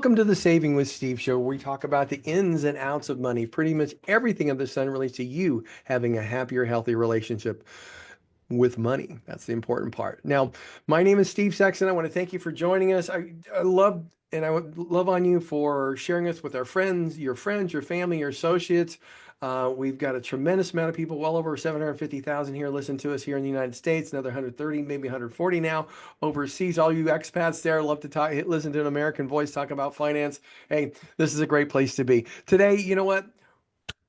Welcome to the Saving with Steve show, where we talk about the ins and outs of money. Pretty much everything under the sun relates to you having a happier, healthy relationship with money. That's the important part. Now, my name is Steve Sexton. I want to thank you for joining us. I love and I would love on you for sharing us with our friends, your family, your associates. We've got a tremendous amount of people, well over 750,000 here listen to us here in the United States, another 130, maybe 140 now overseas. All you expats there love to talk, listen to an American voice talk about finance. Hey, this is a great place to be. Today, you know what?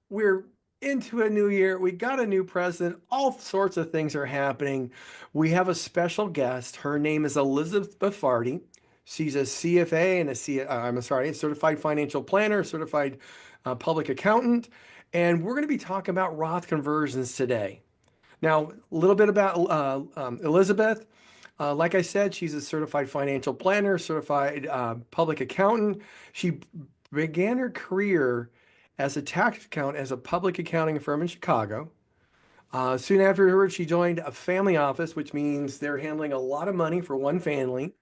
We're into a new year. We got a new president. All sorts of things are happening. We have a special guest. Her name is Elizabeth Buffardi. She's a CFA and a certified financial planner, certified public accountant. And we're going to be talking about Roth conversions today. Now, a little bit about Elizabeth. Like I said, she's a certified financial planner, certified public accountant. She began her career as a tax accountant as a public accounting firm in Chicago. Soon afterwards, she joined a family office, which means they're handling a lot of money for one family.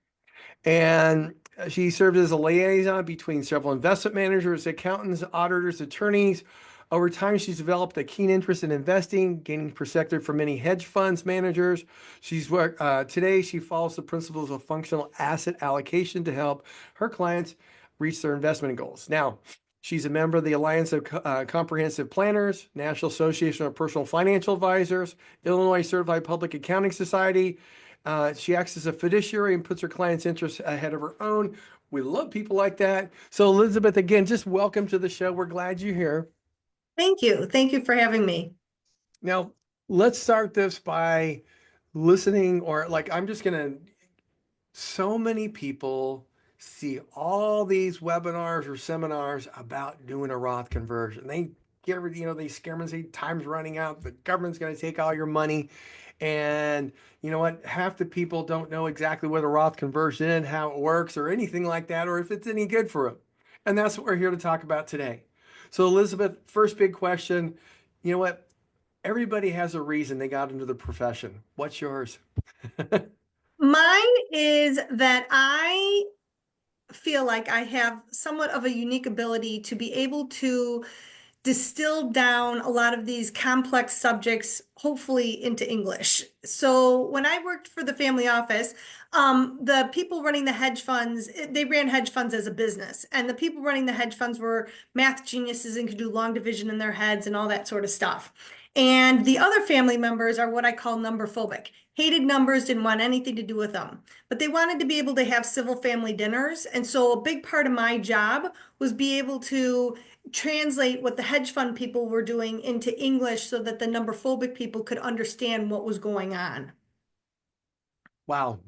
And she served as a liaison between several investment managers, accountants, auditors, attorneys. Over time, she's developed a keen interest in investing, gaining perspective from many hedge funds managers. Today, she follows the principles of functional asset allocation to help her clients reach their investment goals. Now, she's a member of the Alliance of Comprehensive Planners, National Association of Personal Financial Advisors, Illinois Certified Public Accounting Society. She acts as a fiduciary and puts her clients' interests ahead of her own. We love people like that. So, Elizabeth, again, just welcome to the show. We're glad you're here. Thank you. Thank you for having me. Now, let's start this by listening, or like, so many people see all these webinars or seminars about doing a Roth conversion. They they scare them and say, time's running out, the government's going to take all your money. And you know what? Half the people don't know exactly what a Roth conversion is, how it works, or anything like that, or if it's any good for them. And that's what we're here to talk about today. So, Elizabeth, first big question. You know what? Everybody has a reason they got into the profession. What's yours? Mine is that I feel like I have somewhat of a unique ability to be able to distill down a lot of these complex subjects, hopefully into English. So when I worked for the family office, the people running the hedge funds, they ran hedge funds as a business. And the people running the hedge funds were math geniuses and could do long division in their heads and all that sort of stuff. And the other family members are what I call number phobic. Hated numbers, didn't want anything to do with them. But they wanted to be able to have civil family dinners. And so a big part of my job was be able to translate what the hedge fund people were doing into English so that the number phobic people could understand what was going on. Wow.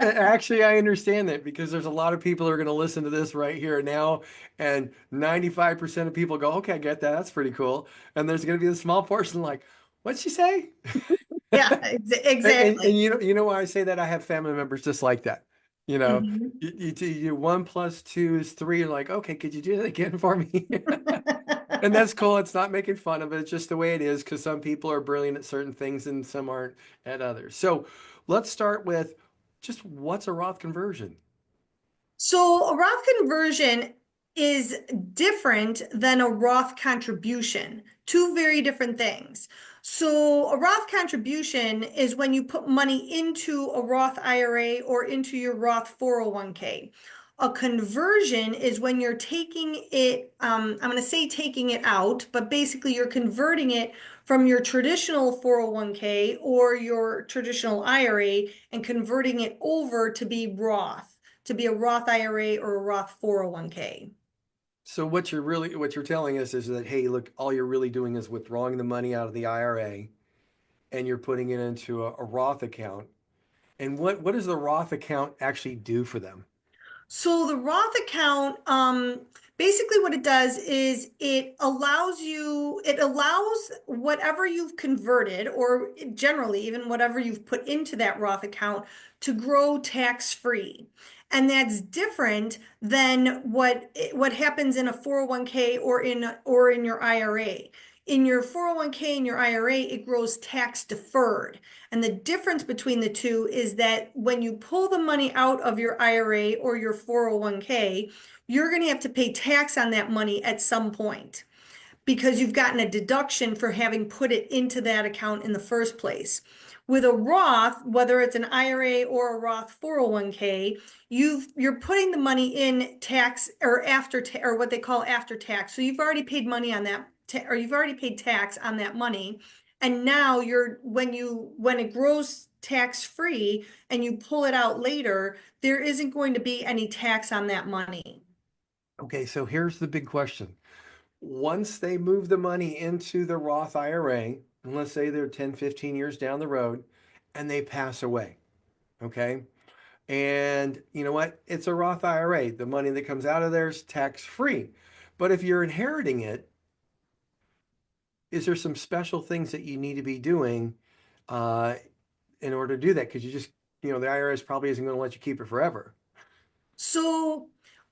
Actually, I understand that because there's a lot of people who are going to listen to this right here now, and 95% of people go, okay, I get that. That's pretty cool. And there's going to be a small portion like, what'd she say? Yeah, exactly. And you know why I say that? I have family members just like that. You know, Mhm. you 1 + 2 is 3. You're like, okay, could you do that again for me? And that's cool. It's not making fun of it. It's just the way it is because some people are brilliant at certain things and some aren't at others. So let's start with just what's a Roth conversion? So a Roth conversion is different than a Roth contribution, two very different things. So a Roth contribution is when you put money into a Roth IRA or into your Roth 401k. A conversion is when you're taking it, I'm going to say taking it out, but basically you're converting it from your traditional 401k or your traditional IRA and converting it over to be Roth, to be a Roth IRA or a Roth 401k. So what you're telling us is that, hey, look, all you're really doing is withdrawing the money out of the IRA and you're putting it into a Roth account. And what does the Roth account actually do for them? So the Roth account, basically what it does is it allows whatever you've converted, or generally even whatever you've put into that Roth account, to grow tax-free. And that's different than what happens in a 401k or in your IRA. in your 401k and your IRA, it grows tax deferred. And the difference between the two is that when you pull the money out of your IRA or your 401k, you're going to have to pay tax on that money at some point because you've gotten a deduction for having put it into that account in the first place. With a Roth, whether it's an IRA or a Roth 401k, you're putting the money in tax or after or what they call after tax. So you've already paid money on that, or you've already paid tax on that money, and now when it grows tax free and you pull it out later, there isn't going to be any tax on that money. Okay, so here's the big question. Once they move the money into the Roth IRA, and let's say they're 10, 15 years down the road, and they pass away, okay? And you know what? It's a Roth IRA. The money that comes out of there is tax free. But if you're inheriting it, is there some special things that you need to be doing uh, in order to do that? Because the IRS probably isn't going to let you keep it forever. So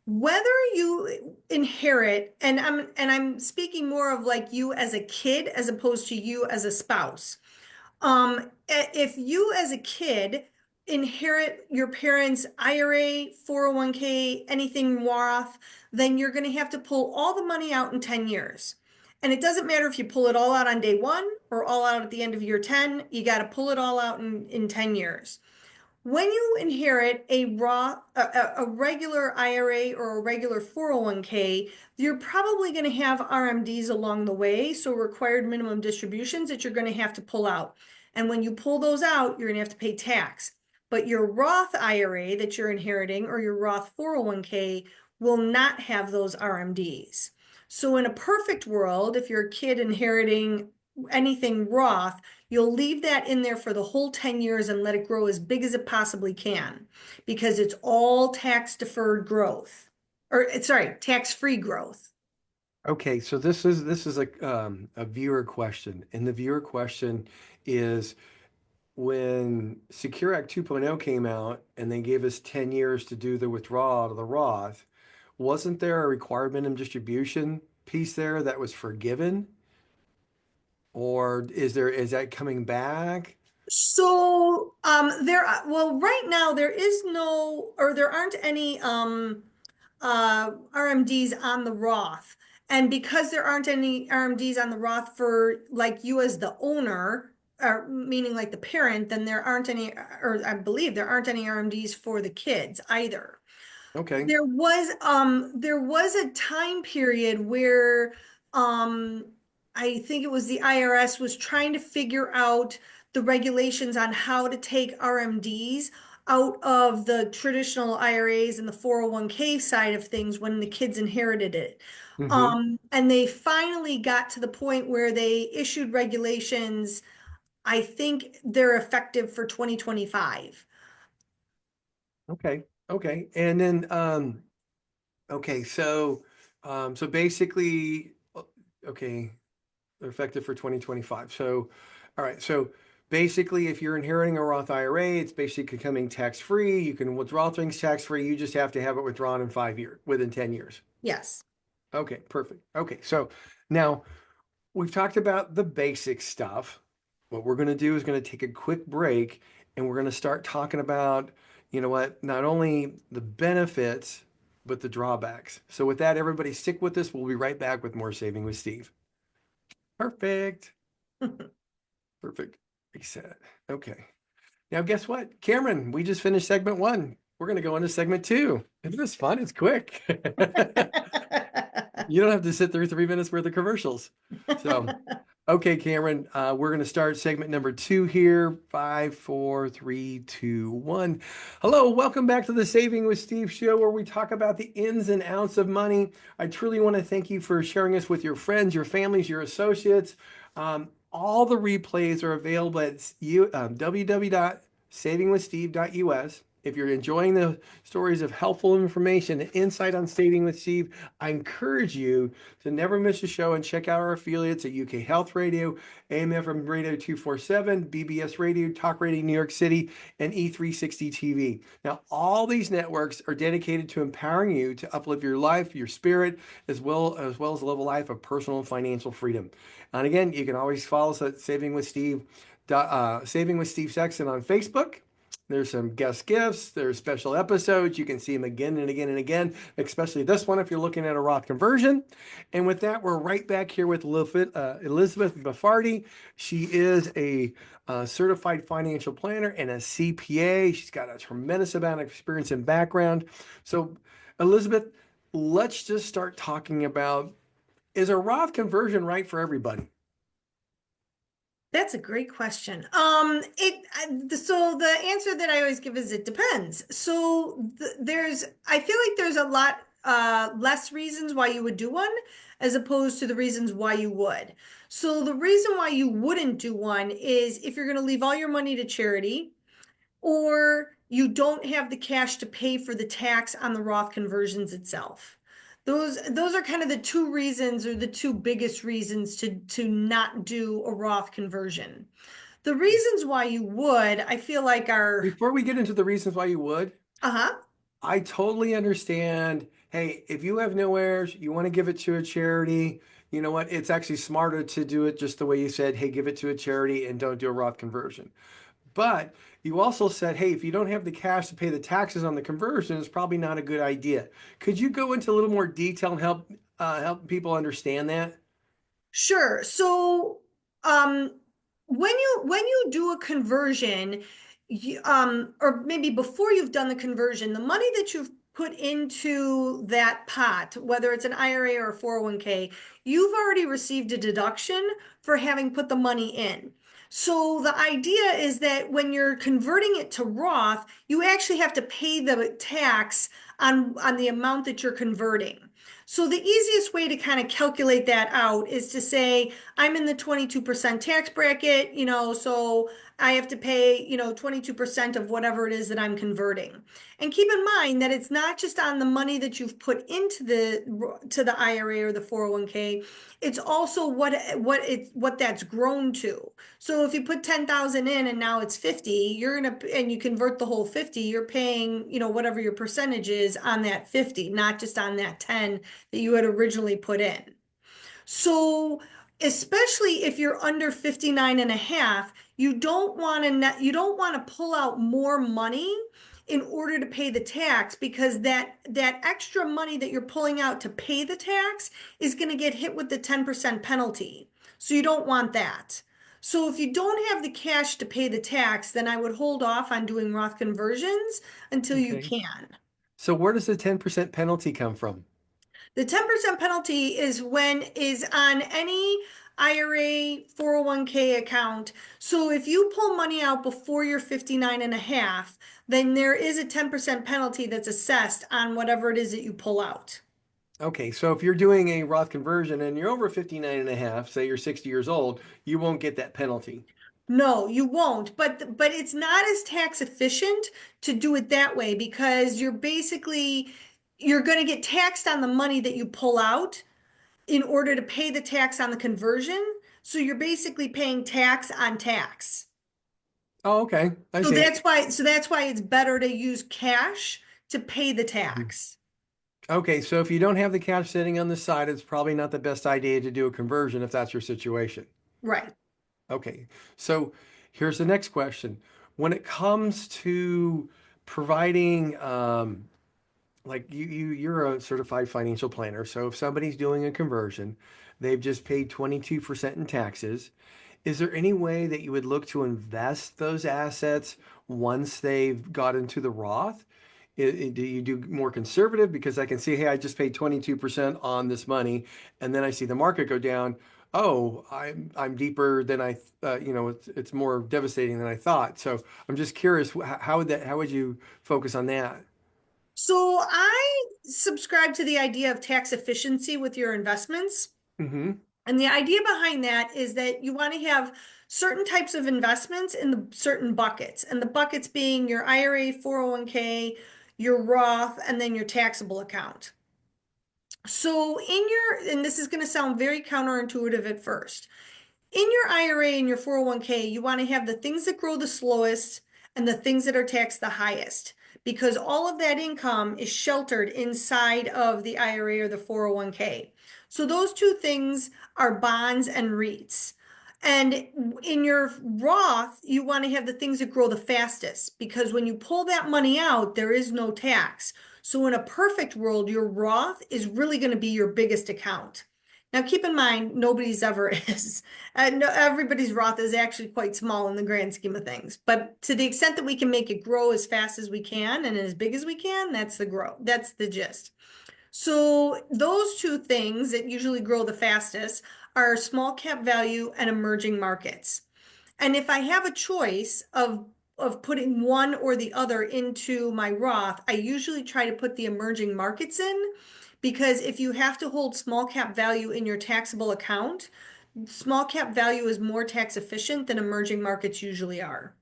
whether you inherit, and I'm speaking more of like you as a kid as opposed to you as a spouse. If you as a kid inherit your parents' IRA, 401k, anything Roth, then you're going to have to pull all the money out in 10 years. And it doesn't matter if you pull it all out on day one or all out at the end of year 10, you got to pull it all out in 10 years. When you inherit a regular IRA or a regular 401k, you're probably going to have RMDs along the way, so required minimum distributions that you're going to have to pull out. And when you pull those out, you're going to have to pay tax. But your Roth IRA that you're inheriting or your Roth 401k will not have those RMDs. So in a perfect world, if you're a kid inheriting anything Roth, you'll leave that in there for the whole 10 years and let it grow as big as it possibly can because it's all tax deferred growth or sorry, tax-free growth. Okay, so this is a viewer question, and the viewer question is when Secure Act 2.0 came out and they gave us 10 years to do the withdrawal out of the Roth, wasn't there a required minimum distribution piece there that was forgiven? Or is that coming back? So well, right now there is no, or there aren't any RMDs on the Roth. And because there aren't any RMDs on the Roth for like you as the owner, or meaning like the parent, then there aren't any, or I believe there aren't any RMDs for the kids either. Okay. There was a time period where um I think it was the IRS was trying to figure out the regulations on how to take RMDs out of the traditional IRAs and the 401k side of things when the kids inherited it. Mm-hmm. And they finally got to the point where they issued regulations. I think they're effective for 2025. Okay. Okay. And then okay, so basically okay, they're effective for 2025. So all right, so basically if you're inheriting a Roth IRA, it's basically becoming tax-free. You can withdraw things tax-free. You just have to have it withdrawn in 5 years, within 10 years. Yes. Okay, perfect. Okay, so now we've talked about the basic stuff. What we're going to do is going to take a quick break and we're going to start talking about, you know what, not only the benefits, but the drawbacks. So with that, everybody stick with us. We'll be right back with more Saving with Steve. Perfect. Perfect. Reset. Okay. Now, guess what? Cameron, we just finished segment one. We're going to go into segment two. Isn't this fun? It's quick. You don't have to sit through 3 minutes worth of commercials. So, okay, Cameron, we're going to start segment number two here. 5, 4, 3, 2, 1. Hello, welcome back to the Saving with Steve show where we talk about the ins and outs of money. I truly want to thank you for sharing us with your friends, your families, your associates. All the replays are available at www.savingwithsteve.us. If you're enjoying the stories of helpful information and insight on saving with Steve, I encourage you to never miss a show and check out our affiliates at UK Health Radio, AM/FM Radio 247, BBS Radio, Talk Radio New York City, and E360 TV. Now, all these networks are dedicated to empowering you to uplift your life, your spirit, as well as live a life of personal and financial freedom. And again, you can always follow us at Saving with Steve Sexton on Facebook. There's some guest gifts. There's special episodes. You can see them again and again and again, especially this one if you're looking at a Roth conversion. And with that, we're right back here with Elizabeth Buffardi. She is a certified financial planner and a CPA. She's got a tremendous amount of experience and background. So, Elizabeth, let's just start talking about, is a Roth conversion right for everybody? That's a great question. So the answer that I always give is it depends. I feel like there's a lot less reasons why you would do one as opposed to the reasons why you would. So the reason why you wouldn't do one is if you're going to leave all your money to charity, or you don't have the cash to pay for the tax on the Roth conversions itself. Those are kind of the two reasons, or the two biggest reasons to not do a Roth conversion. The reasons why you would, I feel like are, Before we get into the reasons why you would, uh-huh. I totally understand. Hey, if you have no heirs, you want to give it to a charity, you know what? It's actually smarter to do it just the way you said, hey, give it to a charity and don't do a Roth conversion. But you also said, hey, if you don't have the cash to pay the taxes on the conversion, it's probably not a good idea. Could you go into a little more detail and help people understand that? Sure. So, when you do a conversion, or maybe before you've done the conversion, the money that you've put into that pot, whether it's an IRA or a 401k, you've already received a deduction for having put the money in. So the idea is that when you're converting it to Roth, you actually have to pay the tax on the amount that you're converting. So the easiest way to kind of calculate that out is to say, I'm in the 22% tax bracket, so I have to pay, 22% of whatever it is that I'm converting. And keep in mind that it's not just on the money that you've put into the IRA or the 401k, it's also what that's grown to. So if you put 10,000 in and now it's 50, and you convert the whole 50, you're paying, whatever your percentage is on that 50, not just on that 10 that you had originally put in. So especially if you're under 59 and a half, you don't want to pull out more money in order to pay the tax, because that extra money that you're pulling out to pay the tax is going to get hit with the 10% penalty. So you don't want that. So if you don't have the cash to pay the tax, then I would hold off on doing Roth conversions until you Okay. can. So where does the 10% penalty come from? The 10% penalty is on any IRA 401k account. So if you pull money out before you're 59 and a half, then there is a 10% penalty that's assessed on whatever it is that you pull out. Okay, so if you're doing a Roth conversion and you're over 59 and a half, say you're 60 years old, you won't get that penalty. No, you won't, but it's not as tax efficient to do it that way, because you're going to get taxed on the money that you pull out in order to pay the tax on the conversion. So you're basically paying tax on tax. Oh, okay. I So see. that's why it's better to use cash to pay the Mhm. tax. Okay, so if you don't have the cash sitting on the side, it's probably not the best idea to do a conversion if that's your situation. Right. Okay, so here's the next question. When it comes to providing, like you're a certified financial planner, so if somebody's doing a conversion, they've just paid 22% in taxes. Is there any way that you would look to invest those assets once they've got into the Roth? Do you do more conservative? Because I can see, hey, I just paid 22% on this money, and then I see the market go down. Oh, I'm deeper than it's more devastating than I thought. So I'm just curious, how would you focus on that? So I subscribe to the idea of tax efficiency with your investments. Hmm. And the idea behind that is that you want to have certain types of investments in the certain buckets, and the buckets being your IRA, 401k, your Roth, and then your taxable account. So and this is going to sound very counterintuitive at first. In your IRA and your 401k, you want to have the things that grow the slowest and the things that are taxed the highest, because all of that income is sheltered inside of the IRA or the 401k. So those two things are bonds and REITs. And in your Roth, you want to have the things that grow the fastest, because when you pull that money out, there is no tax. So in a perfect world, your Roth is really going to be your biggest account. Now, keep in mind, nobody's ever is. No, everybody's Roth is actually quite small in the grand scheme of things. But to the extent that we can make it grow as fast as we can and as big as we can, that's the grow. That's the gist. So those two things that usually grow the fastest are small cap value and emerging markets. And if I have a choice of putting one or the other into my Roth, I usually try to put the emerging markets in, because if you have to hold small cap value in your taxable account, small cap value is more tax efficient than emerging markets usually are.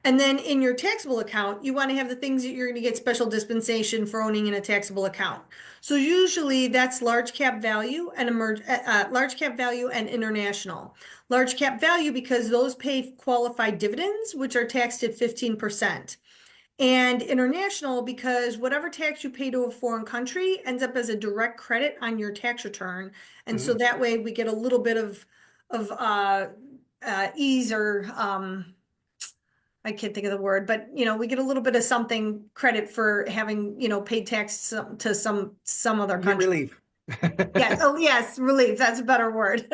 And then in your taxable account, you want to have the things that you're going to get special dispensation for owning in a taxable account. So usually that's large cap value and large cap value and international. Large cap value because those pay qualified dividends, which are taxed at 15%. And international because whatever tax you pay to a foreign country ends up as a direct credit on your tax return. And so Mm. that way we get a little bit of ease, or I can't think of the word, but we get a little bit of something credit for having, paid tax to some other You get country. relief. Yeah. Oh, yes, relief. That's a better word.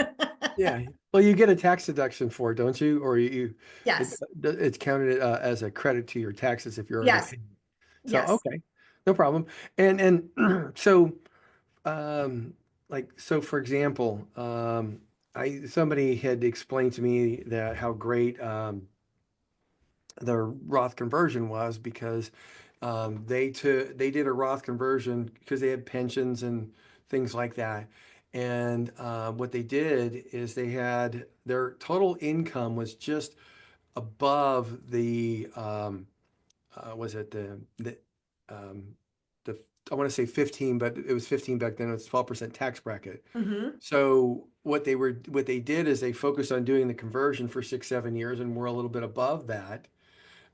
Yeah. Well, you get a tax deduction for it, don't you? Or Yes. it's counted as a credit to your taxes if you're already Yes. paying. So, Yes. okay, no problem. And so, um, so for example, somebody had explained to me that how great their Roth conversion was because they did a Roth conversion because they had pensions and things like that. And what they did is they had their total income was just above the was it um, the I want to say 15, but it was 15 back then. It was 12% tax bracket. Hmm. So what they did is they focused on doing the conversion for 6, 7 years, and we're a little bit above that.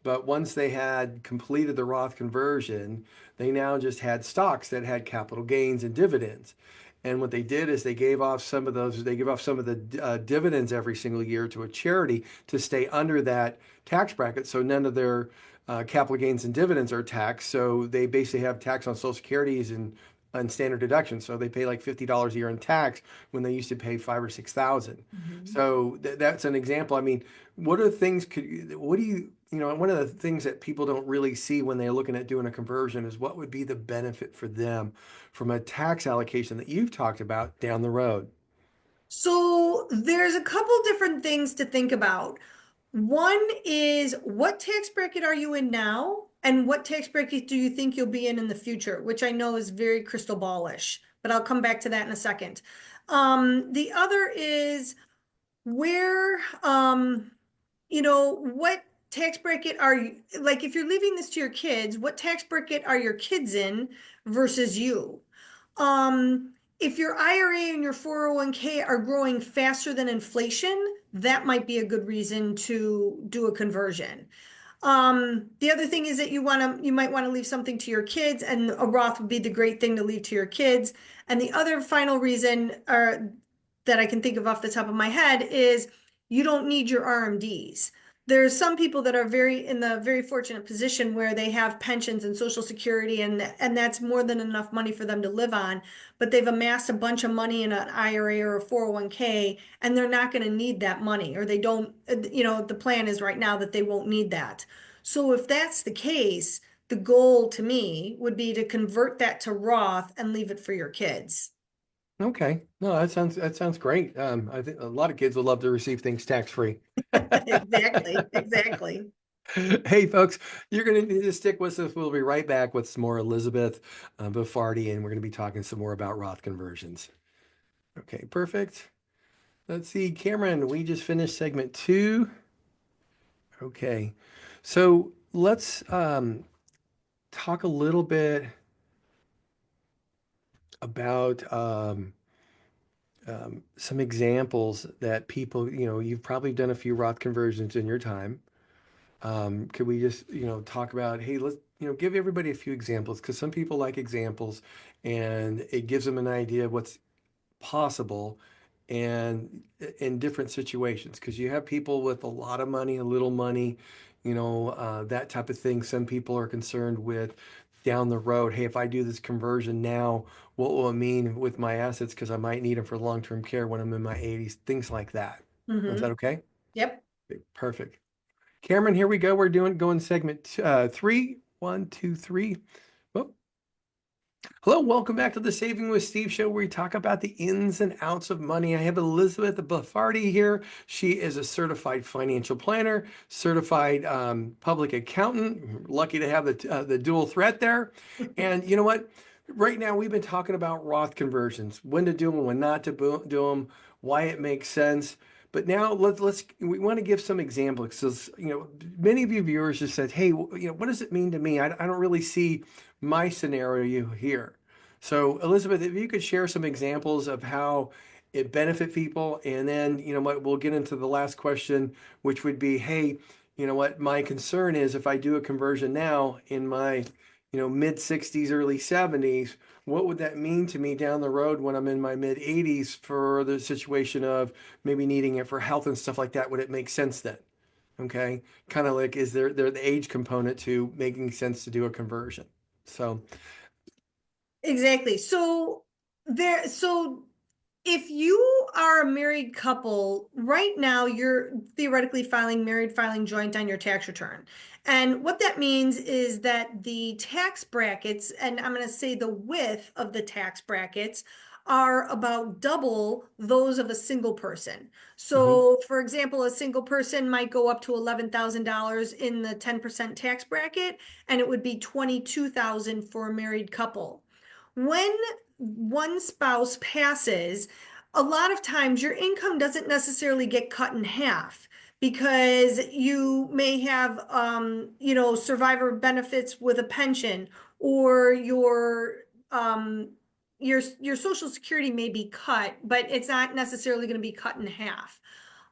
But once they had completed the Roth conversion, they now just had stocks that had capital gains and dividends. And what they did is they gave off some of the dividends every single year to a charity to stay under that tax bracket. So none of their capital gains and dividends are taxed. So they basically have tax on Social Securities and standard deductions. So they pay like $50 a year in tax when they used to pay 5 or 6 thousand. Hmm. So that's an example. I mean, what are things what do one of the things that people don't really see when they're looking at doing a conversion is what would be the benefit for them from a tax allocation that you've talked about down the road. So there's a couple different things to think about. One is, what tax bracket are you in now? And what tax bracket do you think you'll be in the future? Which I know is very crystal ballish, but I'll come back to that in a second. The other is where, what tax bracket are you, like if you're leaving this to your kids, what tax bracket are your kids in versus you? If your IRA and your 401k are growing faster than inflation, that might be a good reason to do a conversion. The other thing is that you might want to leave something to your kids, and a Roth would be the great thing to leave to your kids. And the other final reason that I can think of off the top of my head is you don't need your RMDs. There's some people that are in the very fortunate position where they have pensions and Social Security, and that's more than enough money for them to live on, but they've amassed a bunch of money in an IRA or a 401k, and they're not going to need that money, or they don't, the plan is right now that they won't need that. So if that's the case, the goal to me would be to convert that to Roth and leave it for your kids. Okay. No, that sounds great. I think a lot of kids would love to receive things tax free. Exactly, exactly. Hey, folks, you're going to need to stick with us. We'll be right back with some more Elizabeth Buffardi, and we're going to be talking some more about Roth conversions. Okay, perfect. Let's see, Cameron, we just finished segment 2. Okay. So let's talk a little bit about some examples that people, you've probably done a few Roth conversions in your time. Could we just, talk about, hey, let's, give everybody a few examples because some people like examples and it gives them an idea of what's possible and in different situations because you have people with a lot of money, a little money, that type of thing. Some people are concerned with down the road, hey, if I do this conversion now, what will it mean with my assets? Because I might need them for long-term care when I'm in my 80s, things like that. Is that Mm-hmm. okay? Yep. Okay, perfect. Cameron, here we go. We're going segment 3. 1, 2, 3. Whoop. Hello, welcome back to the Saving with Steve show where we talk about the ins and outs of money. I have Elizabeth Buffardi here. She is a certified financial planner, certified public accountant. Lucky to have the dual threat there. And you know what? Right now, we've been talking about Roth conversions, when to do them, when not to do them, why it makes sense. But now we want to give some examples. So, many of you viewers just said, hey, what does it mean to me? I don't really see my scenario here. So, Elizabeth, if you could share some examples of how it benefit people, and then, what, we'll get into the last question, which would be, hey, what, my concern is if I do a conversion now in my, mid 60s, early 70s, what would that mean to me down the road when I'm in my mid 80s for the situation of maybe needing it for health and stuff like that? Would it make sense then? Okay. Kind of like, is there the age component to making sense to do a conversion? So, Exactly. So if you are a married couple, right now you're theoretically filing joint on your tax return. And what that means is that the tax brackets, and I'm going to say the width of the tax brackets, are about double those of a single person. mhm. So, for example, a single person might go up to $11,000 in the 10% tax bracket, and it would be 22,000 for a married couple. When one spouse passes, a lot of times your income doesn't necessarily get cut in half because you may have, survivor benefits with a pension, or your Social Security may be cut, but it's not necessarily going to be cut in half.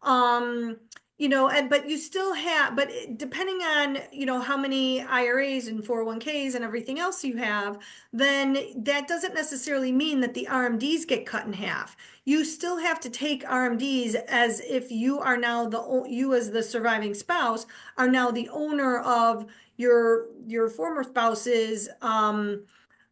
Um, but you still have, but depending on, how many IRAs and 401ks and everything else you have, then that doesn't necessarily mean that the RMDs get cut in half. You still have to take RMDs as if you are now you as the surviving spouse are now the owner of your former spouse's IRAs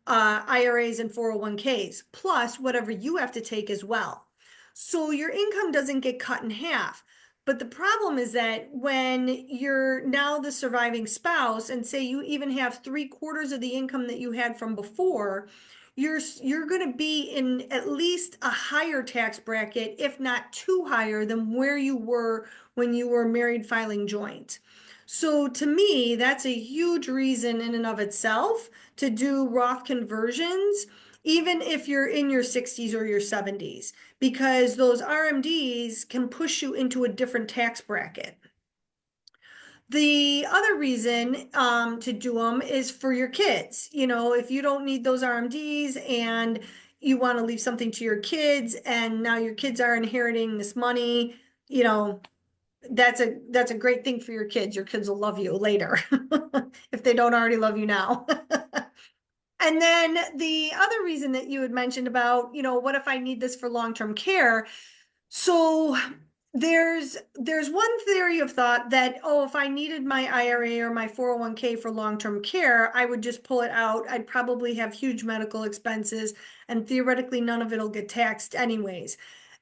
and 401ks, plus whatever you have to take as well. So your income doesn't get cut in half. But the problem is that when you're now the surviving spouse, and say you even have 3/4 of the income that you had from before, you're going to be in at least a higher tax bracket, if not too higher than where you were when you were married filing joint. So to me, that's a huge reason in and of itself to do Roth conversions, even if you're in your 60s or your 70s, because those RMDs can push you into a different tax bracket. The other reason to do them is for your kids. If you don't need those RMDs and you want to leave something to your kids, and now your kids are inheriting this money, you know, that's a great thing for your kids. Your kids will love you later if they don't already love you now. And then the other reason that you had mentioned about, what if I need this for long-term care? So there's one theory of thought that, oh, if I needed my IRA or my 401k for long-term care, I would just pull it out. I'd probably have huge medical expenses, and theoretically none of it'll get taxed anyways.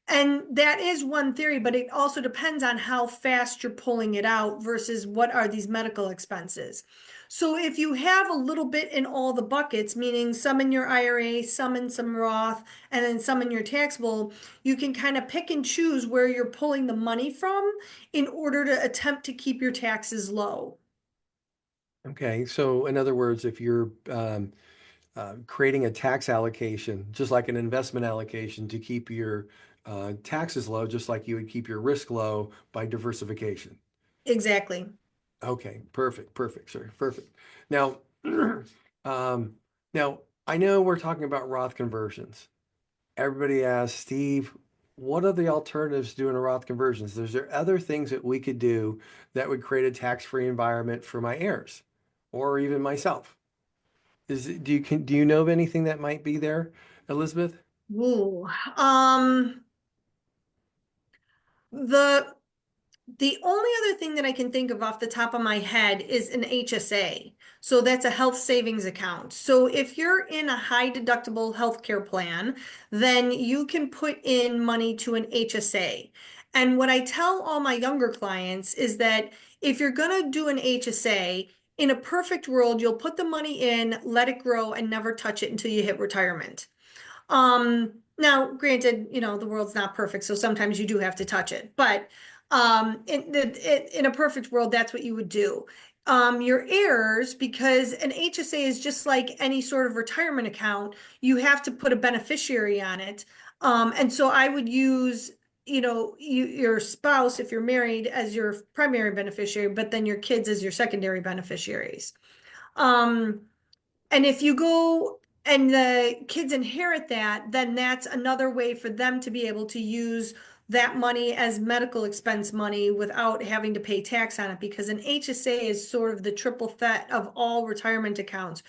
And that is one theory, but it also depends on how fast you're pulling it out versus what are these medical expenses. So if you have a little bit in all the buckets, meaning some in your IRA, some in some Roth, and then some in your taxable, you can kind of pick and choose where you're pulling the money from in order to attempt to keep your taxes low. Okay. So, in other words, if you're creating a tax allocation, just like an investment allocation to keep your taxes low, just like you would keep your risk low by diversification. Exactly. Okay, perfect, perfect, sir, perfect. Now, um, now I know we're talking about Roth conversions. Everybody asks, Steve, what are the alternatives to doing a Roth conversions? Is there other things that we could do that would create a tax-free environment for my heirs or even myself? Do you know of anything that might be there, Elizabeth? Ooh. The The only other thing that I can think of off the top of my head is an HSA. So that's a health savings account. So if you're in a high deductible healthcare plan, then you can put in money to an HSA. And what I tell all my younger clients is that if you're going to do an HSA, in a perfect world, you'll put the money in, let it grow, and never touch it until you hit retirement. Now, granted, the world's not perfect, so sometimes you do have to touch it. But in a perfect world, that's what you would do. Your heirs, because an HSA is just like any sort of retirement account, you have to put a beneficiary on it. And so I would use, your spouse, if you're married, as your primary beneficiary, but then your kids as your secondary beneficiaries. Um, and if you go and the kids inherit that, then that's another way for them to be able to use that money as medical expense money without having to pay tax on it, because an HSA is sort of the triple threat of all retirement accounts.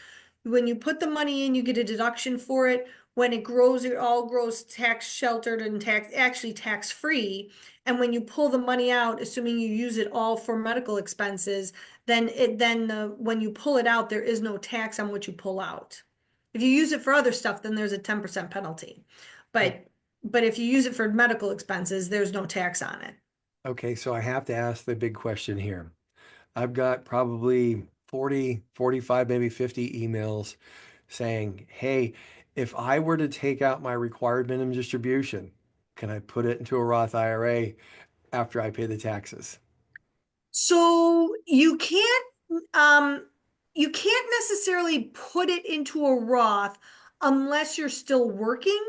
When you put the money in, you get a deduction for it. When it grows, it all grows tax sheltered and actually tax free. And when you pull the money out, assuming you use it all for medical expenses, when you pull it out, there is no tax on what you pull out. If you use it for other stuff, then there's a 10% penalty. Oh, But if you use it for medical expenses, there's no tax on it. okay, so I have to ask the big question here. I've got probably 40, 45, maybe 50 emails saying, hey, if I were to take out my required minimum distribution, can I put it into a Roth IRA after I pay the taxes? So you can't necessarily put it into a Roth unless you're still working.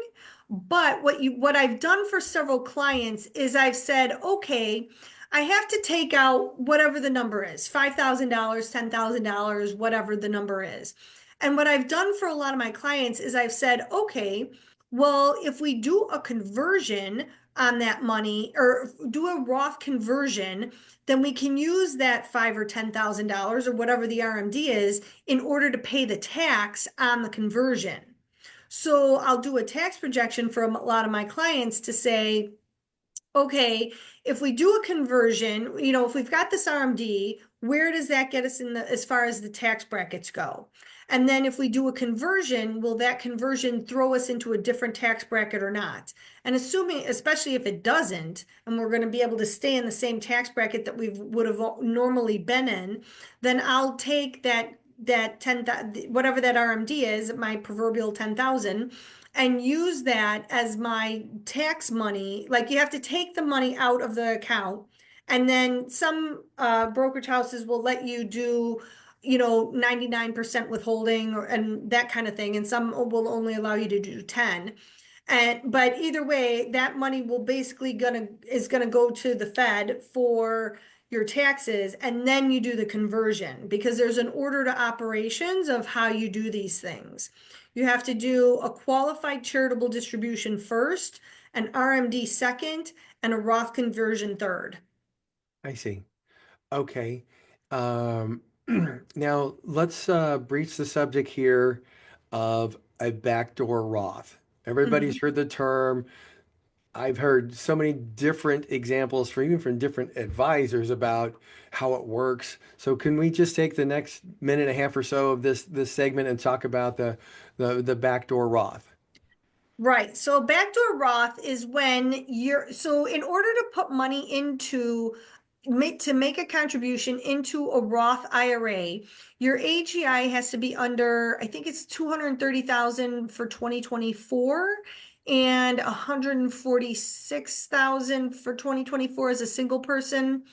But what I've done for several clients is I've said, okay, I have to take out whatever the number is, $5,000, $10,000, whatever the number is. And what I've done for a lot of my clients is I've said, okay, well, if we do a conversion on that money or do a Roth conversion, then we can use that $5,000 or $10,000 or whatever the RMD is in order to pay the tax on the conversion. So I'll do a tax projection for a lot of my clients to say, okay, if we do a conversion, if we've got this RMD, where does that get us as far as the tax brackets go? And then if we do a conversion, will that conversion throw us into a different tax bracket or not? And assuming, especially if it doesn't, and we're going to be able to stay in the same tax bracket that we would have normally been in, then I'll take that 10, whatever that RMD is, my proverbial 10,000, and use that as my tax money. Like you have to take the money out of the account, and then some brokerage houses will let you do 99% withholding and that kind of thing, and some will only allow you to do 10. But either way, that money will basically is gonna go to the Fed for your taxes, and then you do the conversion, because there's an order to operations of how you do these things. You have to do a qualified charitable distribution first, an RMD second, and a Roth conversion third. I see. Okay. Um, now let's breach the subject here of a backdoor Roth. Everybody's Mhm. heard the term. I've heard so many different examples from even from different advisors about how it works. So can we just take the next minute and a half or so of this segment and talk about the backdoor Roth? Right. So backdoor Roth is when so in order to put money to make a contribution into a Roth IRA, your AGI has to be under, I think it's 230,000 for 2024 and 146,000 for 2024 as a single person.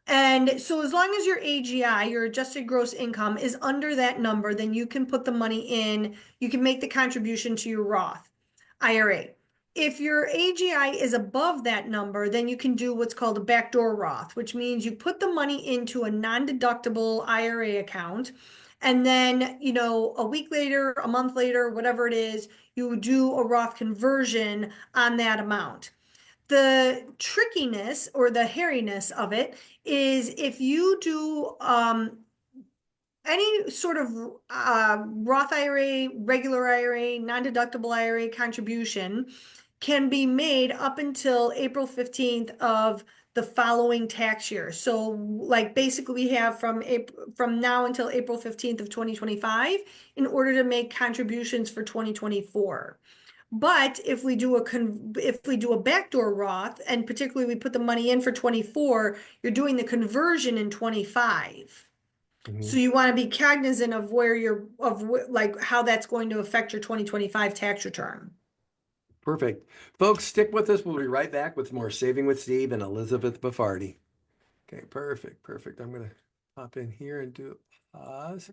And so as long as your AGI, your adjusted gross income, is under that number, then you can put the money in, you can make the contribution to your Roth IRA. If your AGI is above that number, then you can do what's called a backdoor Roth, which means you put the money into a non-deductible IRA account. And then, a week later, a month later, whatever it is, you do a Roth conversion on that amount. The trickiness or the hairiness of it is if you do any sort of Roth IRA, regular IRA, non-deductible IRA contribution can be made up until April 15th of the following tax year. So like basically we have from now until April 15th of 2025 in order to make contributions for 2024. But if we do a backdoor Roth, and particularly we put the money in for 24, you're doing the conversion in 25. So Mhm. you want to be cognizant of like how that's going to affect your 2025 tax return. Perfect. Folks, stick with us. We'll be right back with more Saving with Steve and Elizabeth Buffardi. Okay, perfect, perfect. I'm going to hop in here and do a pause.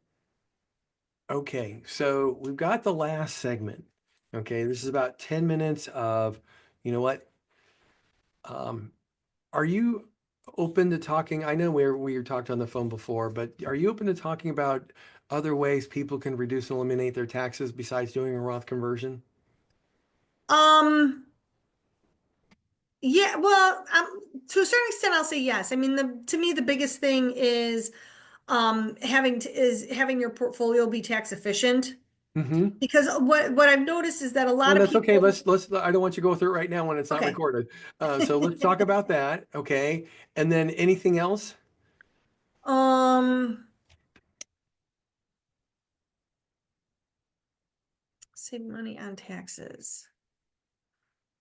Okay, so we've got the last segment. Okay, this is about 10 minutes of, you know what? Um, are you open to talking? I know we talked on the phone before, but are you open to talking about other ways people can reduce and eliminate their taxes besides doing a Roth conversion? Um, yeah, well, to a certain extent, I'll say yes. I mean, to me, the biggest thing is having your portfolio be tax efficient. Mm-hmm. Because what I've noticed is that a No, lot of that's okay. people, I don't want you to go through it right now when it's not okay. recorded. So let's talk about that. Okay. And then anything else? Um, Save money on taxes.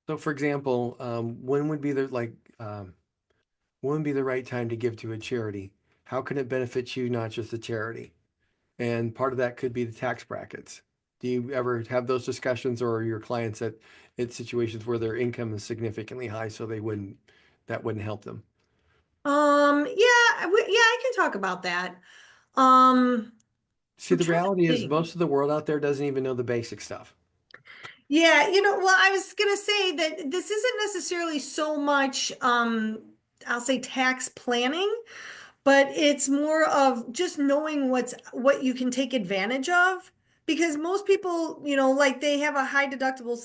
So for example, when would be when would be the right time to give to a charity? How can it benefit you, not just the charity? And part of that could be the tax brackets. Do you ever have those discussions, or are your clients at situations where their income is significantly high, so that wouldn't help them? Yeah, yeah, I can talk about that. Um, See, I'm the trying to reality is think. most of the world out there doesn't even know the basic stuff. Yeah, well, I was gonna say that this isn't necessarily so much, I'll say tax planning, but it's more of just knowing what you can take advantage of. Because most people, like they have a high deductible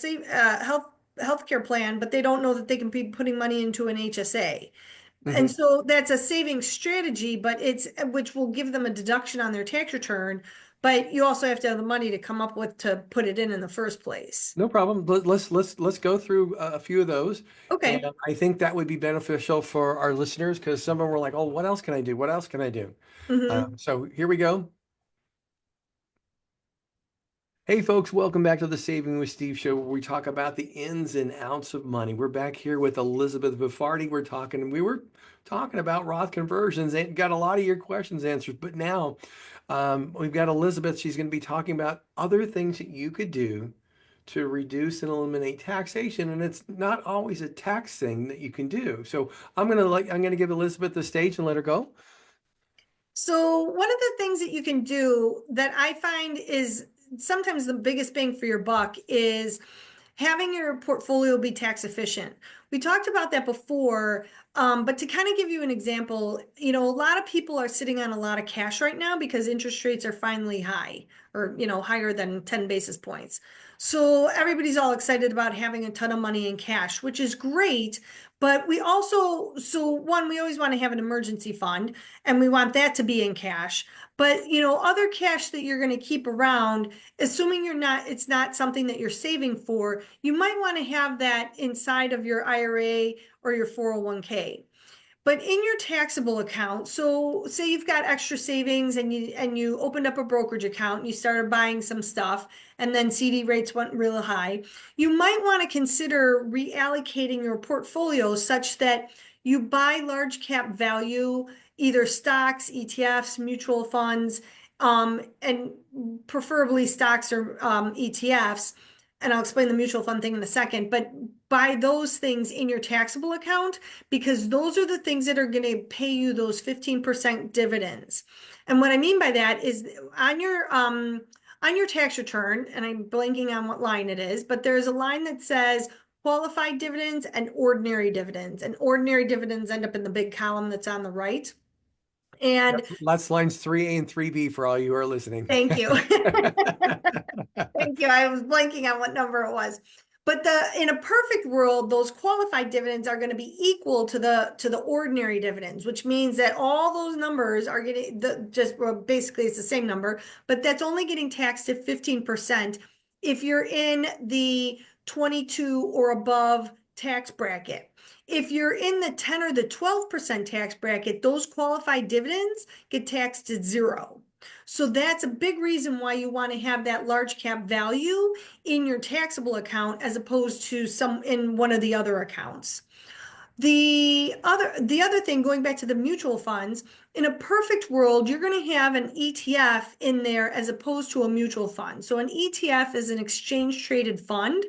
healthcare plan, but they don't know that they can be putting money into an HSA. And Hmm. so that's a saving strategy, but which will give them a deduction on their tax return. But you also have to have the money to come up with to put it in the first place. No problem. Let's go through a few of those, and Okay. I think that would be beneficial for our listeners because some of them were like, "Oh, what else can I do? What else can I do?" Hmm. So here we go. Hey folks, welcome back to the Saving with Steve show where we talk about the ins and outs of money. We're back here with Elizabeth Buffardi. We were talking about Roth conversions and got a lot of your questions answered. But now we've got Elizabeth. She's going to be talking about other things that you could do to reduce and eliminate taxation. And it's not always a tax thing that you can do. So I'm going to give Elizabeth the stage and let her go. So one of the things that you can do that I find is sometimes the biggest bang for your buck is having your portfolio be tax efficient. We talked about that before, but to kind of give you an example, a lot of people are sitting on a lot of cash right now because interest rates are finally high or, higher than 10 basis points. So everybody's all excited about having a ton of money in cash, which is great. But we always want to have an emergency fund and we want that to be in cash. But, other cash that you're going to keep around, assuming it's not something that you're saving for, you might want to have that inside of your IRA or your 401k. But in your taxable account, so say you've got extra savings and you opened up a brokerage account and you started buying some stuff and then CD rates went really high, you might want to consider reallocating your portfolio such that you buy large cap value, either stocks, ETFs, mutual funds, and preferably stocks or ETFs. And I'll explain the mutual fund thing in a second, but buy those things in your taxable account because those are the things that are going to pay you those 15% dividends. And what I mean by that is on your tax return, and I'm blanking on what line it is, but there's a line that says qualified dividends and ordinary dividends. And ordinary dividends end up in the big column that's on the right. Yep. And That's lines 3A and 3B for all you who are listening. thank you. Thank you. I was blanking on what number it was. But in a perfect world, those qualified dividends are going to be equal to the ordinary dividends, which means that all those numbers are getting well, basically it's the same number, but that's only getting taxed at 15% if you're in the 22 or above tax bracket. If you're in the 10 or the 12% tax bracket, those qualified dividends get taxed at 0. So that's a big reason why you want to have that large cap value in your taxable account as opposed to some in one of the other accounts. The other thing, going back to the mutual funds, in a perfect world, you're going to have an ETF in there as opposed to a mutual fund. So an ETF is an exchange traded fund.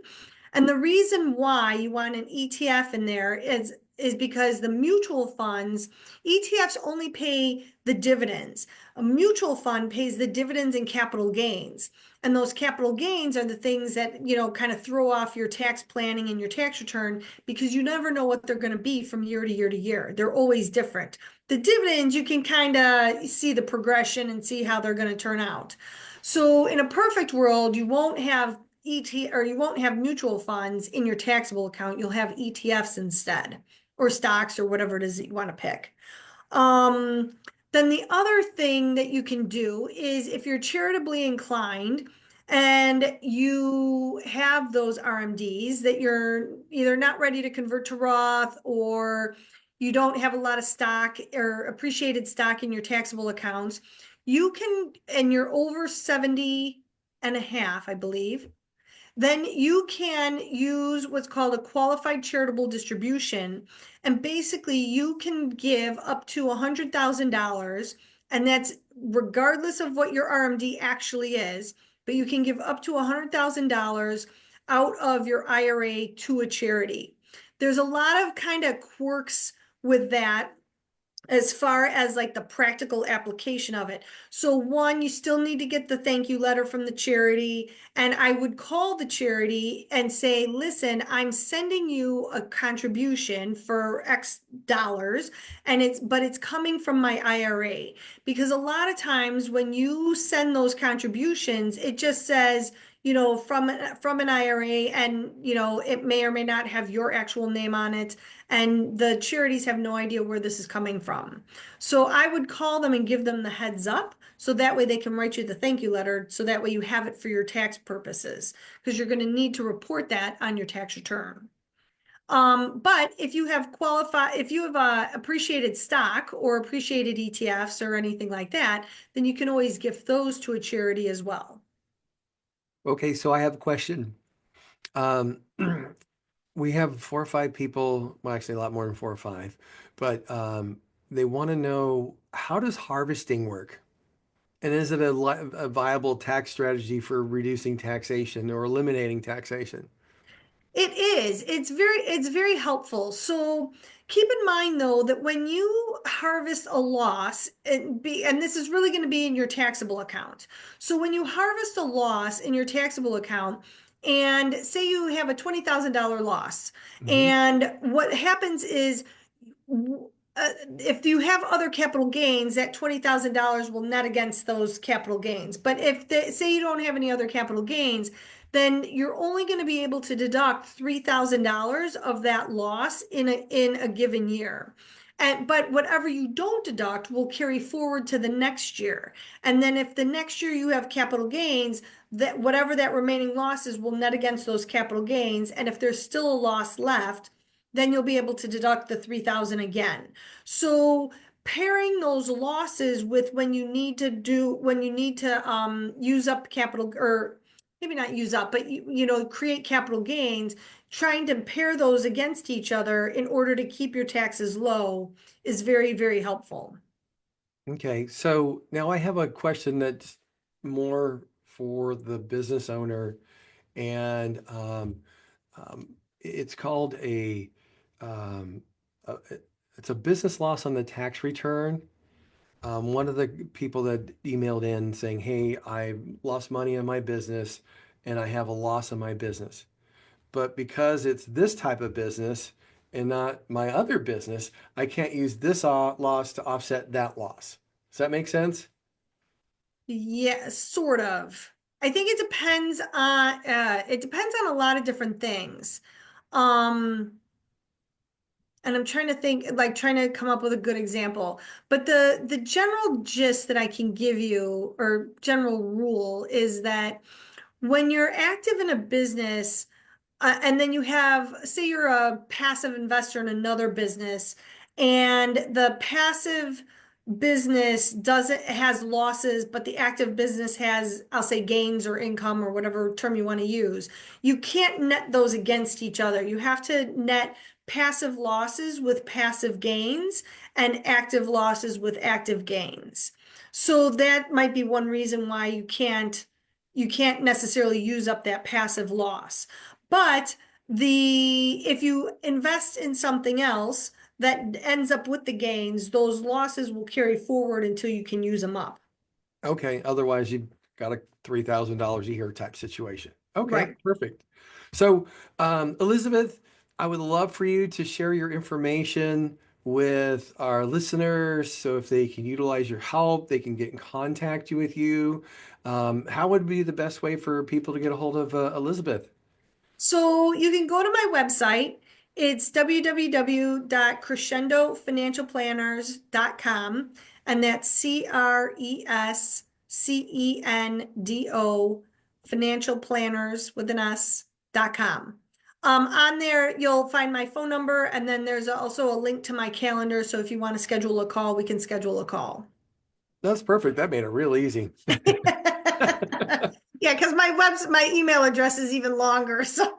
And the reason why you want an ETF in there is because the mutual funds, ETFs only pay the dividends. A mutual fund pays the dividends and capital gains. And those capital gains are the things that, kind of throw off your tax planning and your tax return because you never know what they're going to be from year to year to year. They're always different. The dividends, you can kind of see the progression and see how they're going to turn out. So in a perfect world, you won't have you won't have mutual funds in your taxable account. You'll have ETFs instead, or stocks, or whatever it is that you want to pick. Then the other thing that you can do is if you're charitably inclined and you have those RMDs that you're either not ready to convert to Roth, or you don't have a lot of stock or appreciated stock in your taxable accounts, you can, and you're over 70 and a half, I believe, then you can use what's called a qualified charitable distribution. And basically you can give up to $100,000, and that's regardless of what your RMD actually is, but you can give up to $100,000 out of your IRA to a charity. There's a lot of kind of quirks with that as far as like the practical application of it. So one, you still need to get the thank you letter from the charity. And I would call the charity and say, listen, I'm sending you a contribution for X dollars, but it's coming from my IRA. Because a lot of times when you send those contributions, it just says, from an IRA, and, it may or may not have your actual name on it. And the charities have no idea where this is coming from. So I would call them and give them the heads up. So that way they can write you the thank you letter. So that way you have it for your tax purposes, because you're going to need to report that on your tax return. But if you have appreciated stock or appreciated ETFs or anything like that, then you can always gift those to a charity as well. Okay, so I have a question. Um, we have 4 or 5 people, well, actually a lot more than 4 or 5, but they want to know, how does harvesting work? And is it a viable tax strategy for reducing taxation or eliminating taxation? It is. It's very helpful. So keep in mind though that when you harvest a loss, and this is really going to be in your taxable account. So when you harvest a loss in your taxable account, and say you have a $20,000 loss, Mhm. and what happens is, if you have other capital gains, that $20,000 will net against those capital gains. But if say you don't have any other capital gains, then you're only going to be able to deduct $3,000 of that loss in a given year. But whatever you don't deduct will carry forward to the next year. And then if the next year you have capital gains, that whatever that remaining losses will net against those capital gains. And if there's still a loss left, then you'll be able to deduct the 3,000 again. So pairing those losses with when you need to use up capital, or maybe not use up, but create capital gains, trying to pair those against each other in order to keep your taxes low is very, very helpful. Okay, so now I have a question that's more for the business owner, and it's called um, a, it's a business loss on the tax return. One of the people that emailed in saying, "Hey, I lost money in my business, and I have a loss in my business." but because it's this type of business and not my other business, I can't use this loss to offset that loss. Does that make sense? Yeah, sort of. I think it depends on a lot of different things. Um, and I'm trying to think, like trying to come up with a good example. But the general gist that I can give you, or general rule, is that when you're active in a business, and then you have, say you're a passive investor in another business, and the passive business doesn't has losses, but the active business has, I'll say, gains or income or whatever term you want to use. You can't net those against each other. You have to net passive losses with passive gains and active losses with active gains. So that might be one reason why you can't necessarily use up that passive loss. But if you invest in something else that ends up with the gains, those losses will carry forward until you can use them up. Okay. Otherwise, you've got a $3,000 a year type situation. Okay, Right. perfect. So, Elizabeth, I would love for you to share your information with our listeners. So if they can utilize your help, they can get in contact with you. How would be the best way for people to get a hold of Elizabeth? So you can go to my website. It's www.crescendofinancialplanners.com, and that's CRESCENDO financial planners with an S.com. On there, you'll find my phone number, and then there's also a link to my calendar. So if you want to schedule a call, we can schedule a call. That's perfect. That made it real easy. Yeah, because my email address is even longer. So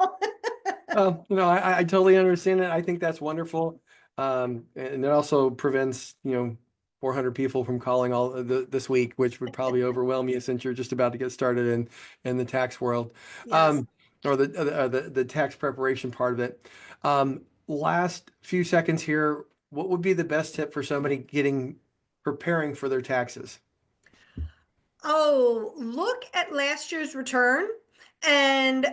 I totally understand it. I think that's wonderful. And it also prevents, 400 people from calling this week, which would probably overwhelm you since you're just about to get started in the tax world, yes. um, or the tax preparation part of it. Last few seconds here, what would be the best tip for somebody preparing for their taxes? Oh, look at last year's return and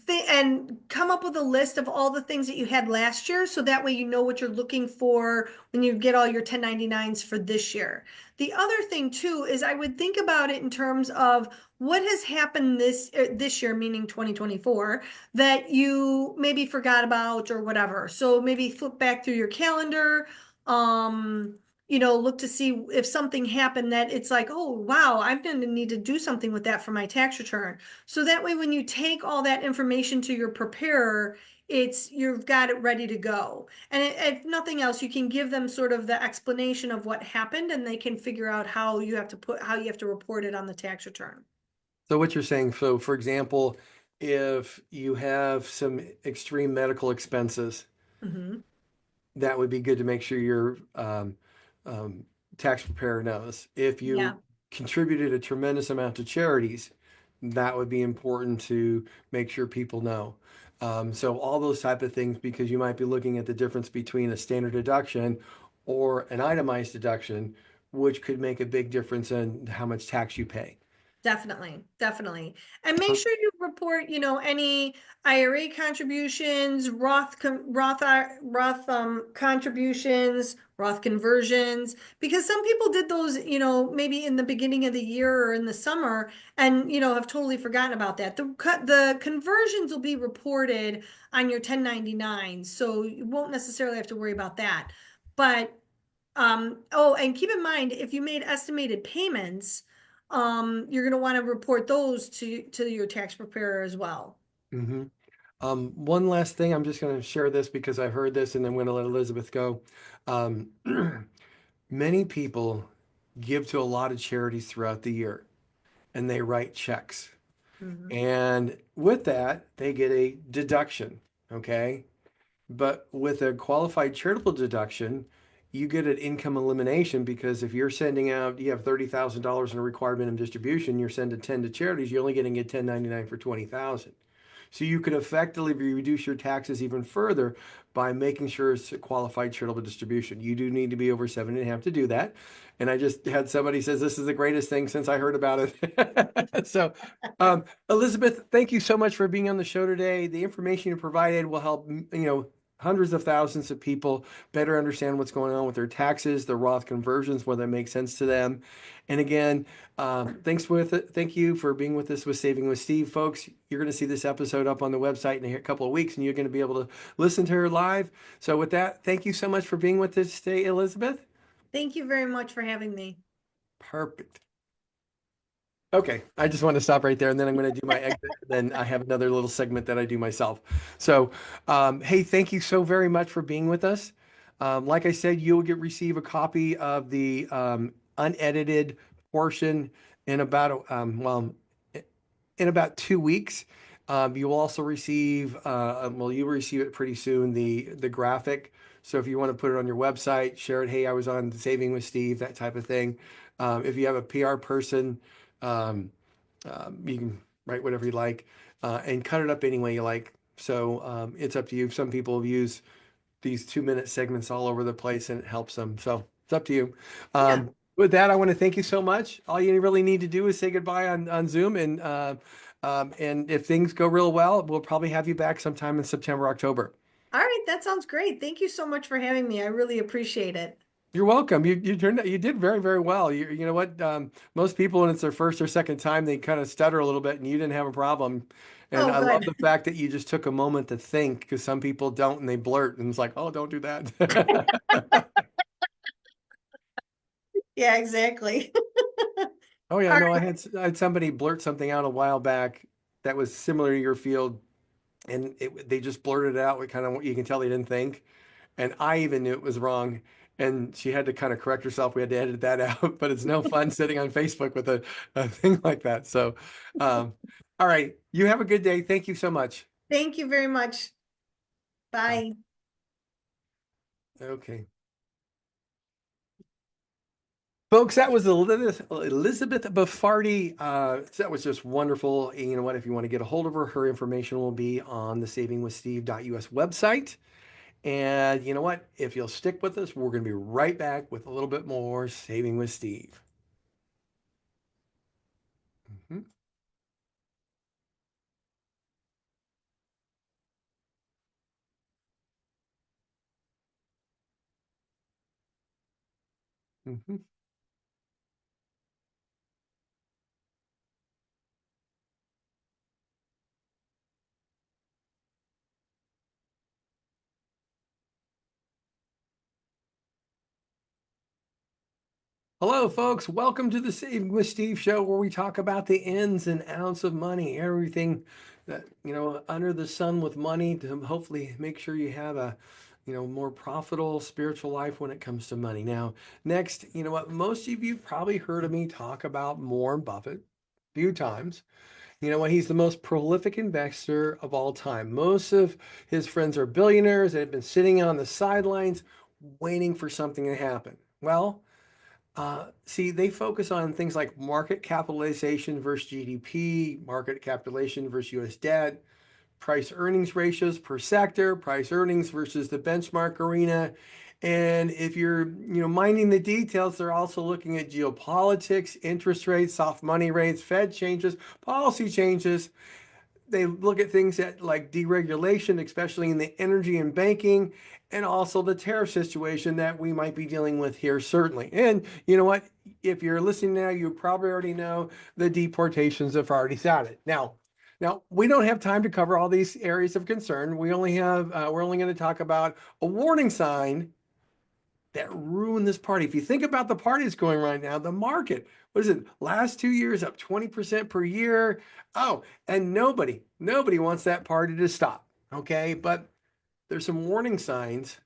and come up with a list of all the things that you had last year, so that way you know what you're looking for when you get all your 1099s for this year. The other thing too is I would think about it in terms of what has happened this year, meaning 2024, that you maybe forgot about or whatever. So maybe flip back through your calendar. Um, look to see if something happened that it's like, oh, wow, I'm going to need to do something with that for my tax return. So that way, when you take all that information to your preparer, you've got it ready to go. And if nothing else, you can give them sort of the explanation of what happened, and they can figure out how you have to report it on the tax return. So what you're saying, so for example, if you have some extreme medical expenses, Hmm. that would be good to make sure your um, tax preparer knows. If Yeah, you contributed a tremendous amount to charities, that would be important to make sure people know. So all those type of things, because you might be looking at the difference between a standard deduction or an itemized deduction, which could make a big difference in how much tax you pay. definitely, definitely. And make sure you report, any IRA contributions, Roth contributions, Roth conversions, because some people did those, maybe in the beginning of the year or in the summer, and have totally forgotten about that. The conversions will be reported on your 1099, so you won't necessarily have to worry about that. But oh, and keep in mind, if you made estimated payments, you're going to want to report those to your tax preparer as well. hmm One last thing, I'm just going to share this because I heard this and I'm going to let Elizabeth go. Um, Many people give to a lot of charities throughout the year and they write checks. Mhm. And with that, they get a deduction. Okay. But with a qualified charitable deduction, you get an income elimination because if you're sending out, you have $30,000 in a required minimum distribution, you're sending 10 to charities, you're only getting a 1099 for 20,000. So you can effectively reduce your taxes even further by making sure it's a qualified charitable distribution. You do need to be over 7.5 to do that. And I just had somebody says this is the greatest thing since I heard about it. So, Elizabeth, thank you so much for being on the show today. The information you provided will help, hundreds of thousands of people better understand what's going on with their taxes, their Roth conversions, whether it makes sense to them. And again, thank you for being with us with Saving with Steve, folks. You're going to see this episode up on the website in a couple of weeks, and you're going to be able to listen to her live. So with that, thank you so much for being with us today, Elizabeth. Thank you very much for having me. Perfect. Okay, I just want to stop right there, and then I'm going to do my exit. Then I have another little segment that I do myself. So, hey, thank you so very much for being with us. Like I said, you'll receive a copy of the unedited portion in in about 2 weeks. You will also receive, you'll receive it pretty soon, the graphic. So if you want to put it on your website, share it. Hey, I was on Saving with Steve, that type of thing. If you have a PR person, um, you can write whatever you like and cut it up any way you like. So it's up to you. Some people use these 2-minute segments all over the place and it helps them. So it's up to you. Yeah. With that, I want to thank you so much. All you really need to do is say goodbye on Zoom. And if things go real well, we'll probably have you back sometime in September, October. All right, that sounds great. Thank you so much for having me. I really appreciate it. You're welcome. You did very, very well. You know what? Most people, when it's their first or second time, they kind of stutter a little bit, and you didn't have a problem. And Oh, I love good. the fact that you just took a moment to think, because some people don't, and they blurt, and it's like, oh, don't do that. Yeah, exactly. Oh yeah, All no, right. I had somebody blurt something out a while back that was similar to your field, and they just blurted it out with kind of, you can tell they didn't think, and I even knew it was wrong, and she had to kind of correct herself. We had to edit that out, but it's no fun sitting on Facebook with a thing like that. So, um, all right, you have a good day. Thank you so much. Thank you very much. Bye. Bye. Okay. Folks, that was Elizabeth Buffardi. That was just wonderful. And you know what? If you want to get a hold of her, her information will be on the savingwithsteve.us website. And you know what? If you'll stick with us, we're going to be right back with a little bit more Saving with Steve. Mhm, mhm. Hello, folks. Welcome to the Saving with Steve show, where we talk about the ins and outs of money, everything that, under the sun with money to hopefully make sure you have a, more profitable spiritual life when it comes to money. Now, next, you know what? Most of you probably heard of me talk about Warren Buffett a few times. You know what? He's the most prolific investor of all time. Most of his friends are billionaires that have been sitting on the sidelines waiting for something to happen. Well, see, they focus on things like market capitalization versus GDP, market capitalization versus US debt, price earnings ratios per sector, price earnings versus the benchmark arena. And if you're, minding the details, they're also looking at geopolitics, interest rates, soft money rates, Fed changes, policy changes. They look at things like deregulation, especially in the energy and banking, and also the tariff situation that we might be dealing with here, certainly. And you know what? If you're listening now, you probably already know the deportations have already started. Now we don't have time to cover all these areas of concern. We're only going to talk about a warning sign that ruined this party. If you think about the parties going right now, the market, what is it? Last 2 years up 20% per year. Oh, and nobody wants that party to stop. Okay, but there's some warning signs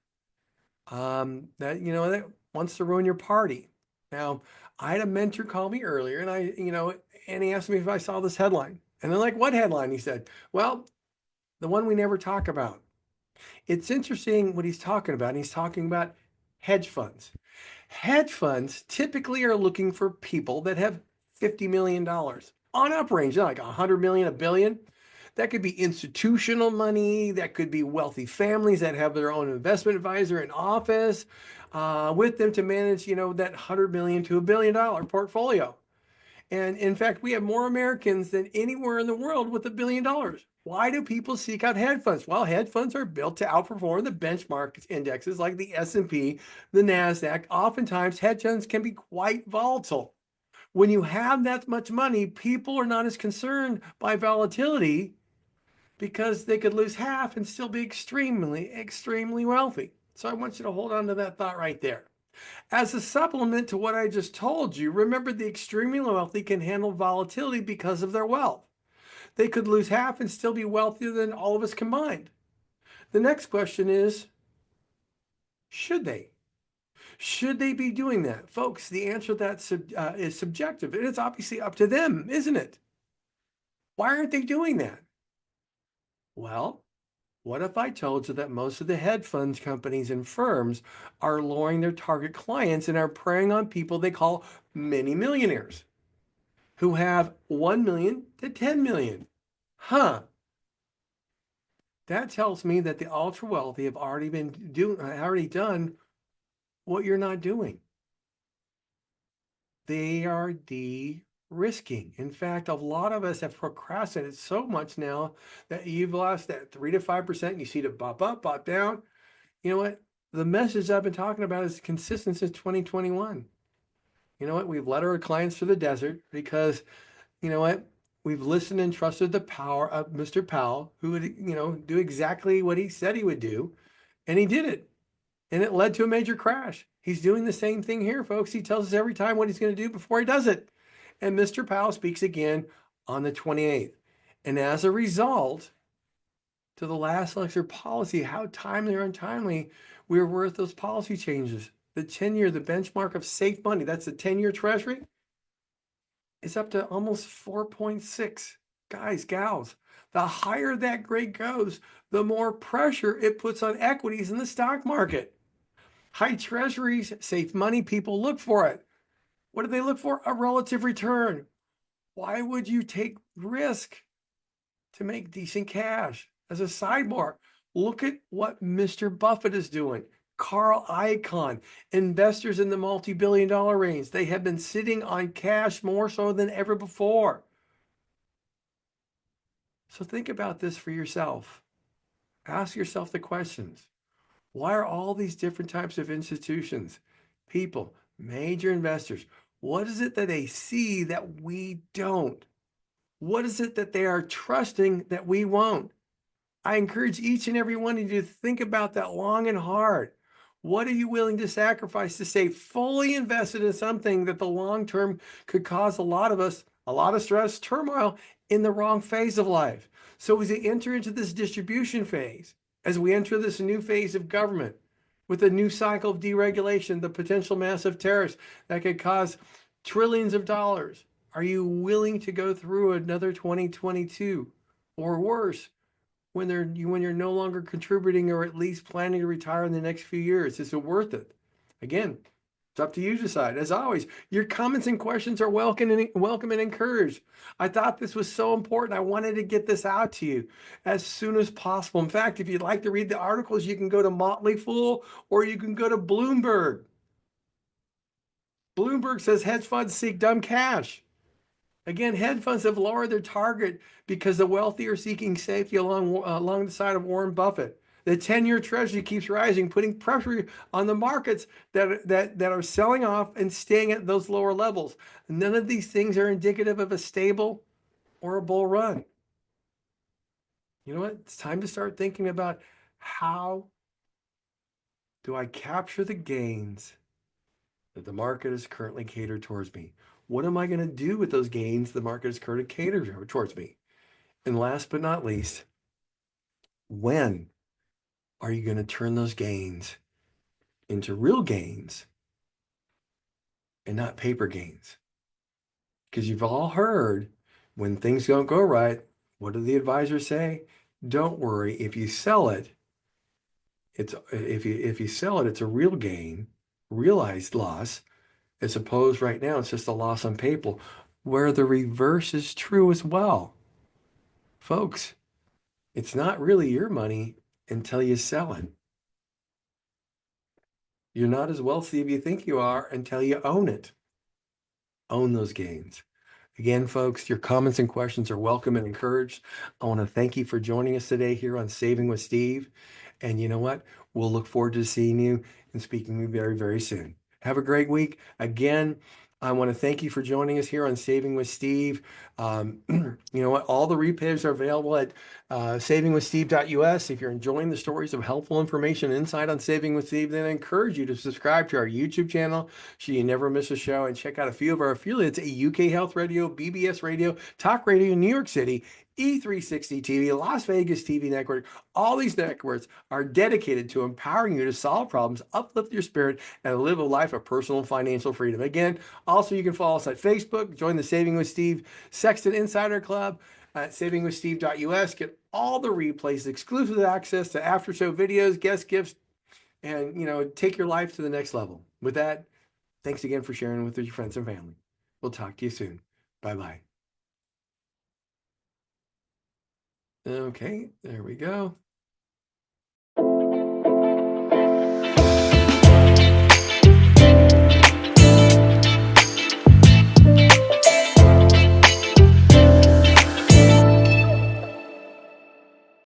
that that wants to ruin your party. Now, I had a mentor call me earlier, and and he asked me if I saw this headline, and they're like, "What headline?" He said, "Well, the one we never talk about." It's interesting what he's talking about. He's talking about hedge funds. Hedge funds typically are looking for people that have $50 million on up range, not like 100 million, a billion. That could be institutional money. That could be wealthy families that have their own investment advisor in office with them to manage, that 100 million to $1 billion portfolio. And in fact, we have more Americans than anywhere in the world with $1 billion. Why do people seek out hedge funds? Well, hedge funds are built to outperform the benchmark indexes like the S&P, the NASDAQ. Oftentimes, hedge funds can be quite volatile. When you have that much money, people are not as concerned by volatility because they could lose half and still be extremely, extremely wealthy. So I want you to hold on to that thought right there. As a supplement to what I just told you, remember the extremely wealthy can handle volatility because of their wealth. They could lose half and still be wealthier than all of us combined. The next question is, should they? Should they be doing that? Folks, the answer to that is subjective, and it's obviously up to them, isn't it? Why aren't they doing that? Well, what if I told you that most of the hedge funds companies and firms are lowering their target clients and are preying on people they call mini millionaires who have 1 million to 10 million? Huh. That tells me that the ultra wealthy have already done what you're not doing. They are de-risking. In fact, a lot of us have procrastinated so much now that you've lost that 3 to 5% and you see it pop up, pop down. You know what? The message I've been talking about is consistent since 2021. You know what? We've led our clients to the desert because, you know what? We've listened and trusted the power of Mr. Powell, who would, do exactly what he said he would do. And he did it. And it led to a major crash. He's doing the same thing here, folks. He tells us every time what he's going to do before he does it. And Mr. Powell speaks again on the 28th. And as a result, to the last lecture policy, how timely or untimely we were worth those policy changes. The 10-year, the benchmark of safe money, that's the 10-year treasury, is up to almost 4.6. Guys, gals, the higher that grade goes, the more pressure it puts on equities in the stock market. High treasuries, safe money, people look for it. What do they look for? A relative return. Why would you take risk to make decent cash? As a sidebar, look at what Mr. Buffett is doing. Carl Icahn, investors in the multi-billion dollar range. They have been sitting on cash more so than ever before. So think about this for yourself. Ask yourself the questions. Why are all these different types of institutions, people, major investors, what is it that they see that we don't? What is it that they are trusting that we won't? I encourage each and every one of you to think about that long and hard. What are you willing to sacrifice to stay fully invested in something that the long term could cause a lot of us a lot of stress, turmoil in the wrong phase of life? So as we enter into this distribution phase, as we enter this new phase of government with a new cycle of deregulation, the potential massive tariffs that could cause trillions of dollars, are you willing to go through another 2022 or worse when you're no longer contributing or at least planning to retire in the next few years? Is it worth it? Again, it's up to you to decide. As always, your comments and questions are welcome and encouraged. I thought this was so important. I wanted to get this out to you as soon as possible. In fact, if you'd like to read the articles, you can go to Motley Fool or you can go to Bloomberg. Bloomberg says hedge funds seek dumb cash. Again, hedge funds have lowered their target because the wealthy are seeking safety along the side of Warren Buffett. The 10-year treasury keeps rising, putting pressure on the markets that are selling off and staying at those lower levels. None of these things are indicative of a stable or a bull run. You know what? It's time to start thinking about, how do I capture the gains that the market is currently catered towards me? What am I going to do with those gains the market is currently catered towards me? And last but not least, when are you going to turn those gains into real gains and not paper gains? Because you've all heard, when things don't go right, what do the advisors say? Don't worry, if you sell it, it's a real gain, realized loss, as opposed right now it's just a loss on paper, where the reverse is true as well. Folks, It's not really your money until you sell it. You're not as wealthy as you think you are until you own it. Own those gains. Again, folks, your comments and questions are welcome and encouraged. I want to thank you for joining us today here on Saving with Steve. And you know what? We'll look forward to seeing you and speaking with you very, very soon. Have a great week. Again, I want to thank you for joining us here on Saving with Steve. You know what? All the replays are available at savingwithsteve.us. If you're enjoying the stories of helpful information and insight on Saving with Steve, then I encourage you to subscribe to our YouTube channel so you never miss a show, and check out a few of our affiliates at UK Health Radio, BBS Radio, Talk Radio in New York City, E360 TV, Las Vegas TV Network. All these networks are dedicated to empowering you to solve problems, uplift your spirit, and live a life of personal and financial freedom. Again, also, you can follow us at Facebook, join the Saving with Steve Sexton Insider Club at savingwithsteve.us. Get all the replays, exclusive access to after show videos, guest gifts, and take your life to the next level. With that, thanks again for sharing with your friends and family. We'll talk to you soon. Bye-bye. Okay, there we go.